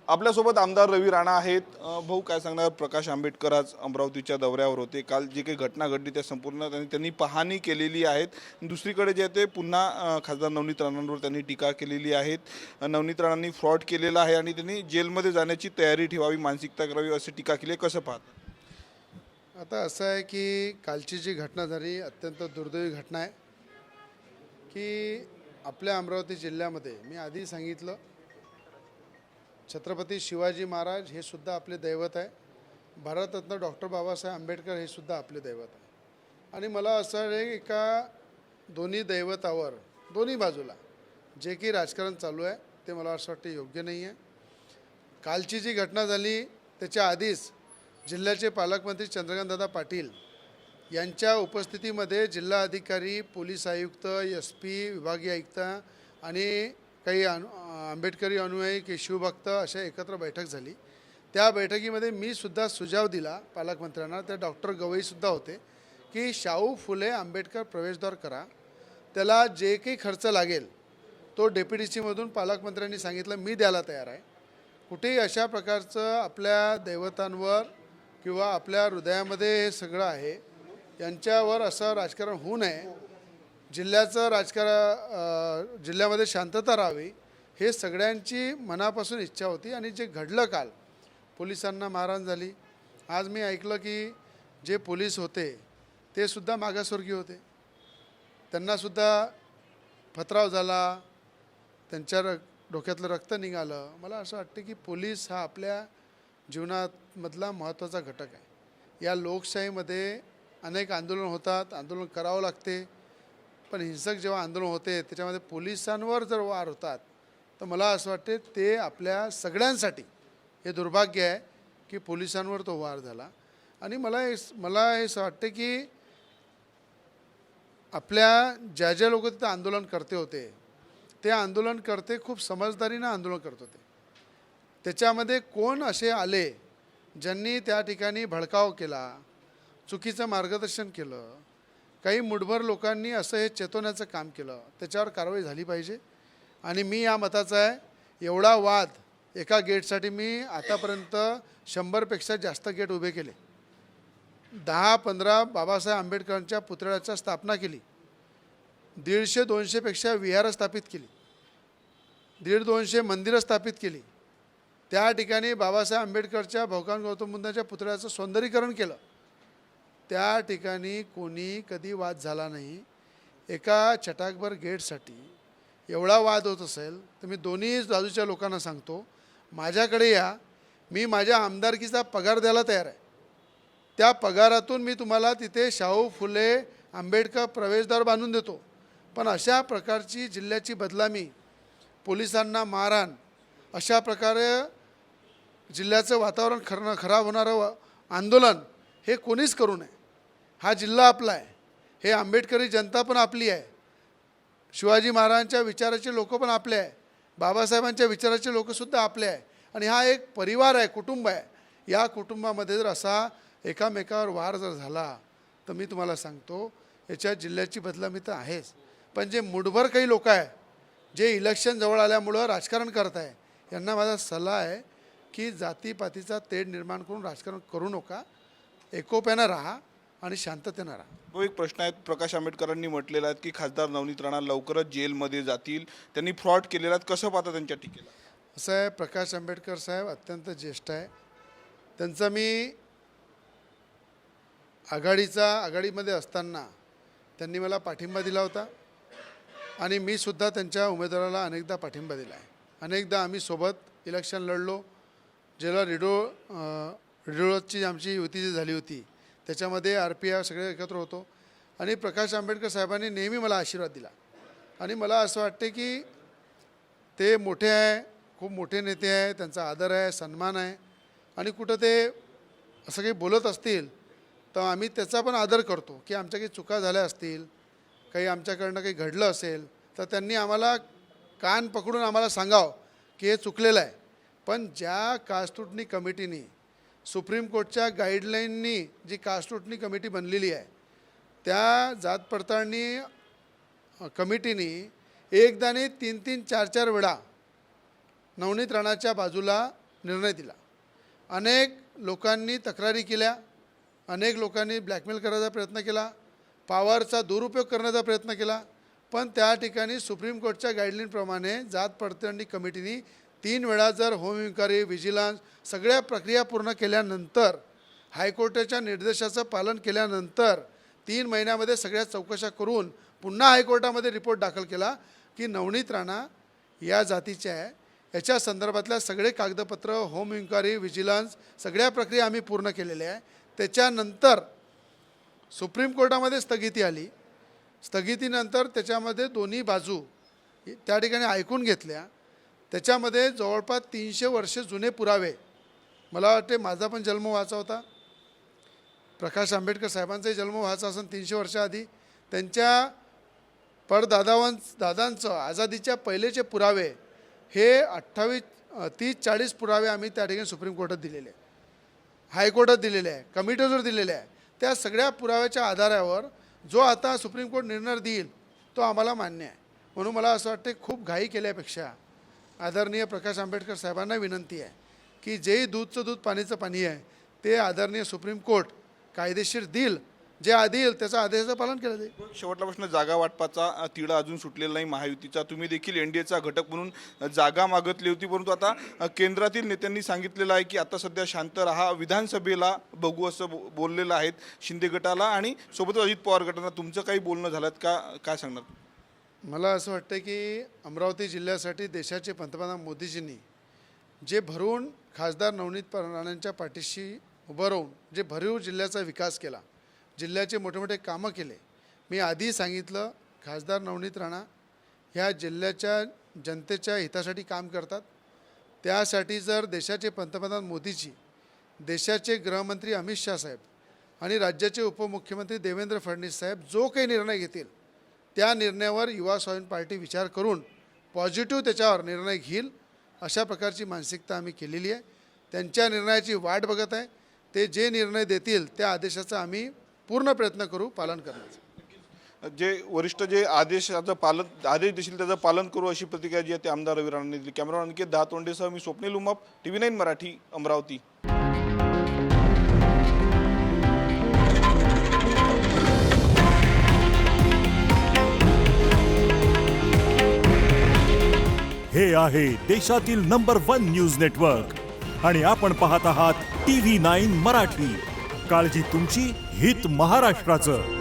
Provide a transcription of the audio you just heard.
आपल्यासोबत आमदार रवी राणा आहेत। भाऊ, काय सांगणार? प्रकाश आंबेडकर आज अमरावतीच्या दौऱ्यावर होते। काल जी काही घटना घडली त्या संपूर्ण त्यांनी पाहणी केलेली आहे। दुसरीकडे जे ते पुन्हा खासदार नवनीत राणांवर त्यांनी टीका केलेली आहे। नवनीत राणांनी फ्रॉड केलेला आहे आणि त्यांनी जेलमध्ये जाण्याची तयारी ठेवावी, मानसिकता करावी अशी टीका केली। कसं पाहता? आता असं आहे की कालची जी घटना झाली अत्यंत दुर्दैवी घटना आहे की आपल्या अमरावती जिल्ह्यामध्ये मी आधी सांगितलं छत्रपती शिवाजी महाराज हे सुद्धा आपले दैवत आहे, भारतरत्न डॉक्टर बाबासाहेब आंबेडकर हे सुद्धा आपले दैवत आहे। आणि मला असं आहे का दोन्ही दैवतावर दोन्ही बाजूला जे की राजकारण चालू आहे ते मला असं वाटतं योग्य नाही आहे। कालची जी घटना झाली त्याच्या आधीच जिल्ह्याचे पालकमंत्री चंद्रकांतदादा पाटील यांच्या उपस्थितीमध्ये जिल्हा अधिकारी, पोलीस आयुक्त, SP, विभागीय आयुक्त आणि काही आंबेडकरी अनुयायी की शिवभक्त अशा एकत्र बैठक झाली। त्या बैठकीमध्ये मी सुद्धा सुझाव दिला पालकमंत्र्यांना, त्या डॉक्टर गवईसुद्धा होते की शाहू फुले आंबेडकर प्रवेशद्वार करा, त्याला जे काही खर्च लागेल तो DPTCमधून पालकमंत्र्यांनी सांगितलं मी द्यायला तयार आहे। कुठेही अशा प्रकारचं आपल्या दैवतांवर किंवा आपल्या हृदयामध्ये हे सगळं आहे यांच्यावर असं राजकारण होऊ नये, जिल्ह्याचं राजकारण जिल्ह्यामध्ये शांतता राहावी हे सगळ्यांची मनापासून इच्छा होती। आणि जे घडलं काल पोलिसांना मारहाण झाली, आज मी ऐकलं की जे पोलीस होते ते सुद्धा मागासवर्गीय होते, त्यांनासुद्धा पथराव झाला, त्यांच्या डोक्यातलं रक्त निघालं। मला असं वाटतं की पोलीस हा आपल्या जीवनामधला महत्त्वाचा घटक आहे। या लोकशाहीमध्ये अनेक आंदोलन होतात, आंदोलन करावं लागते, पण हिंसक जेव्हा आंदोलन होते त्याच्यामध्ये पोलिसांवर जर वार होतात तर मला असं वाटते ते आपल्या सगळ्यांसाठी हे दुर्भाग्य आहे की पोलिसांवर तो वार झाला। आणि मला हे असं वाटते की आपल्या ज्या लोक तिथं आंदोलन करते होते ते आंदोलनकर्ते खूप समजदारीनं आंदोलन करत होते। त्याच्यामध्ये कोण असे आले ज्यांनी त्या ठिकाणी भडकाव केला, चुकीचं मार्गदर्शन केलं, काही मुठभर लोकांनी असं हे चेतवण्याचं काम केलं, त्याच्यावर कारवाई झाली पाहिजे। आणि मी या मताचा आहे, एवढा वाद एका गेटसाठी मी आतापर्यंत 100पेक्षा जास्त गेट उभे केले, 10-15 बाबासाहेब आंबेडकरांच्या पुतळ्याची स्थापना केली, 150-200पेक्षा विहारं स्थापित केली, 150-200 मंदिरं स्थापित केली, त्या ठिकाणी बाबासाहेब आंबेडकरच्या भगवान गौतम बुद्धांच्या पुतळ्याचं सौंदर्यीकरण केलं, त्या ठिकाणी कोणी कधी वाद झाला नाही। एका छटाकभर गेटसाठी एवढा वाद होत असेल तर मी दोन्ही बाजूच्या लोकांना सांगतो माझ्याकडे या, मी माझ्या आमदारकीचा पगार द्यायला तयार आहे, त्या पगारातून मी तुम्हाला तिथे शाहू फुले आंबेडकर प्रवेशद्वार बांधून देतो। पण अशा प्रकारची जिल्ह्याची बदनामी, पोलिसांना मारहाण, अशा प्रकारे जिल्ह्याचं वातावरण खराब होणारं आंदोलन हे कोणीच करू नये। हा जिल्हा आपला आहे, हे आंबेडकरी जनता पण आपली आहे, शिवाजी महाराजांच्या विचाराचे लोक पण आपले आहे, बाबासाहेबांच्या विचाराचे लोकसुद्धा आपले आहे। आणि हा एक परिवार आहे, कुटुंब आहे। या कुटुंबामध्ये जर असा एकामेकावर वार जर झाला तर मी तुम्हाला सांगतो याच्या जिल्ह्याची बदनामी तर आहेच, पण जे मुठभर काही लोक आहे जे इलेक्शन जवळ आल्यामुळं राजकारण करत आहे यांना माझा सल्ला आहे की जातीपातीचा तेढ निर्माण करून राजकारण करू नका, एकोप्यानं राहा आणि शांततेनं राहा। तो एक प्रश्न आहे, प्रकाश आंबेडकरांनी म्हटलेला आहे की खासदार नवनीत राणा लवकरच जेलमध्ये जातील, त्यांनी फ्रॉड केलेला आहे, कसं पाहता त्यांच्या टीकेला? असं आहे, प्रकाश आंबेडकर साहेब अत्यंत ज्येष्ठ आहे, त्यांचा मी आघाडीमध्ये असताना त्यांनी मला पाठिंबा दिला होता आणि मी सुद्धा त्यांच्या उमेदवाराला अनेकदा पाठिंबा दिला आहे। अनेकदा आम्ही सोबत इलेक्शन लढलो, ज्याला रिडोळची आमची युती जी झाली होती त्याच्यामध्ये RPI सगळे एकत्र होतो आणि प्रकाश आंबेडकर साहेबांनी नेहमी मला आशीर्वाद दिला। आणि मला असं वाटते की ते मोठे आहे, खूप मोठे नेते आहे, त्यांचा आदर आहे, सन्मान आहे, आणि कुठं ते असं काही बोलत असतील तर आम्ही त्याचा पण आदर करतो की आमच्या काही चुका झाल्या असतील, काही आमच्याकडनं काही घडलं असेल तर त्यांनी आम्हाला कान पकडून आम्हाला सांगावं की हे चुकलेलं आहे। पण ज्या कास्टूटनी कमिटीनी, सुप्रीम कोर्टच्या गाईडलाईननी जी कास्टूटनी कमिटी बनलेली आहे त्या जात पडताळणी कमिटीनी एकदा नाही 3-3, 4-4 वेळा नवनीत राणाच्या बाजूला निर्णय दिला. अनेक लोकांनी तक्रारी केल्या, अनेक लोकांनी ब्लॅकमेल करायचा प्रयत्न केला, पॉवरचा दुरुपयोग करण्याचा प्रयत्न केला, पण त्या ठिकाणी सुप्रीम कोर्टच्या गाईडलाईनप्रमाणे जात पडताळणी कमिटीने 3 वेळा जर होम इन्क्वायरी, व्हिजिलन्स सगळ्या प्रक्रिया पूर्ण केल्यानंतर, हायकोर्टाच्या निर्देशाचं पालन केल्यानंतर 3 महिन्यामध्ये सगळ्या चौकशा करून पुन्हा हायकोर्टामध्ये रिपोर्ट दाखल केला की नवनीत राणा या जातीचे आहे. याच्या संदर्भातल्या सगळे कागदपत्र, होम इन्क्वायरी, व्हिजिलन्स सगळ्या प्रक्रिया आम्ही पूर्ण केलेल्या आहे. त्याच्यानंतर सुप्रीम कोर्टामध्ये स्थगिती आली. स्थगितीनंतर त्याच्यामध्ये दोन्ही बाजू त्या ठिकाणी ऐकून घेतल्या. त्याच्यामध्ये जवळपास 300 वर्ष जुने पुरावे, मला वाटते माझा पण जन्म व्हायचा होता, प्रकाश आंबेडकर साहेबांचाही जन्म व्हायचा असेल 300 वर्षाआधी, त्यांच्या दादांचं आझादीच्या पहिलेचे पुरावे हे 30-40 पुरावे आम्ही त्या ठिकाणी सुप्रीम कोर्टात दिलेले आहे, हायकोर्टात दिलेले आहे, कमिटीवर दिलेले आहे. त्या सगळ्या पुराव्याच्या आधारावर जो आता सुप्रीम कोर्ट निर्णय देईल तो आम्हाला मान्य आहे. म्हणून मला असं वाटते खूप घाई केल्यापेक्षा आदरणीय प्रकाश आंबेडकर साहेबांना विनंती आहे की जे दूधचं दूध पाणीचं पाणी आहे ते आदरणीय सुप्रीम कोर्ट कायदेशीर देईल, जे देईल त्याचा आदेशाचं पालन केलं जाईल. शेवटला प्रश्न, जागा वाटपाचा तिढा अजून सुटलेला नाही महायुतीचा. तुम्ही देखील एनडीएचा घटक म्हणून जागा मागितली होती, परंतु आता केंद्रातील नेत्यांनी सांगितलेलं आहे की आता सध्या शांत राहा, विधानसभेला बघू असं बोललेलं आहेत शिंदे गटाला आणि सोबतच अजित पवार गटांना. तुमचं काही बोलणं झालं का, काय सांगणार? मला असं वाटतं की अमरावती जिल्ह्यासाठी देशाचे पंतप्रधान मोदीजींनी जे भरून खासदार नवनीत राणांच्या पाठीशी उभं राहून जे भरीव जिल्ह्याचा विकास केला, जिल्ह्याचे मोठे मोठे कामं केले. मी आधी सांगितलं, खासदार नवनीत राणा ह्या जिल्ह्याच्या जनतेच्या हितासाठी काम करतात. त्यासाठी जर देशाचे पंतप्रधान मोदीजी, देशाचे गृहमंत्री अमित शाह साहेब आणि राज्याचे उपमुख्यमंत्री देवेंद्र फडणवीस साहेब जो काही निर्णय घेतील त्या निर्णयावर युवा स्वाभिमान पार्टी विचार करून पॉझिटिव्ह त्याच्यावर निर्णय घेईल, अशा प्रकारची मानसिकता आम्ही केलेली आहे. त्यांच्या निर्णयाची वाट बघत आहे. ते जे निर्णय देतील त्या आदेशाचा आम्ही पूर्ण प्रयत्न करू पालन करण्याचं. जे वरिष्ठ जे आदेश देशील त्याचं पालन करू अशी प्रतिक्रिया जी आहे ते आमदार रवी राणांनी दिली. कॅमेरामॅन अंकित दहातोंडेसह मी स्वप्नील उमाप, TV9 मराठी, अमरावती. हे आहे देशातील नंबर 1 न्यूज नेटवर्क आणि आपण पाहत आहात TV9 मराठी. काळजी तुमची, हित महाराष्ट्राचं.